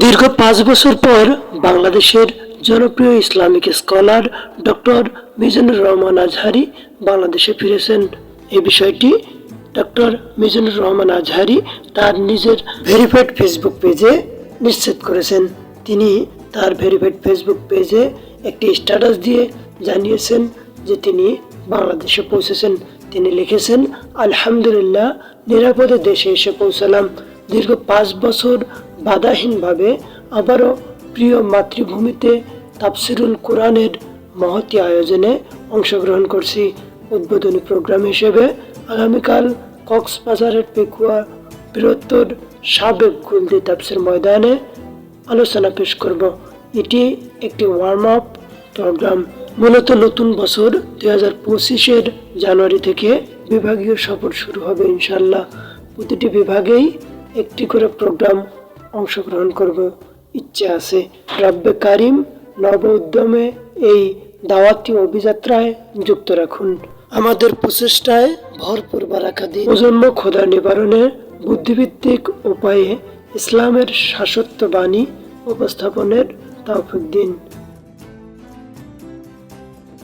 দীর্ঘ ৫ বছর পর বাংলাদেশের জনপ্রিয় Islamic scholar doctor Mizanur Rahman Azhari বাংলাদেশে ফিরেছেন। এই বিষয়টি ডক্টর মিজানুর রহমান আজহারী তার নিজের ভেরিফাইড ফেসবুক পেজে নিশ্চিত করেছেন। তিনি তার ভেরিফাইড ফেসবুক পেজে একটি স্ট্যাটাস দিয়ে জানিয়েছেন যে তিনি বাংলাদেশে পৌঁছেছেন। তিনি লিখেছেন, আলহামদুলিল্লাহ, নিরাপদে দেশে এসে পৌঁছালাম। দীর্ঘ ৫ বছর বাধাহীনভাবে আবারও প্রিয় মাতৃভূমিতে তাফসিরুল কোরআনের মহতী আয়োজনে অংশগ্রহণ করছি। উদ্বোধনী প্রোগ্রাম হিসেবে আগামীকাল কক্সবাজারের পেকুয়া বৃহত্তর সাবেক গুলদি তাফসির ময়দানে আলোচনা পেশ করব। এটি একটি ওয়ার্ম আপ প্রোগ্রাম। মূলত নতুন বছর 2025-এর জানুয়ারি থেকে বিভাগীয় সফর শুরু হবে ইনশাল্লাহ। প্রতিটি বিভাগেই একটি করে প্রোগ্রাম অংশগ্রহণ করব ইচ্ছে আছে। রব্বে কারিম নব উদ্যমে এই দাওয়াতি অভিযাত্রায় যুক্ত রাখুন। আমাদের প্রচেষ্টায় ভরপুর বারাকা দিন। প্রজন্ম খোদা নিবারণে বুদ্ধিভিত্তিক উপায়ে ইসলামের শাশ্বত বাণী উপস্থাপনের তৌফিক দিন।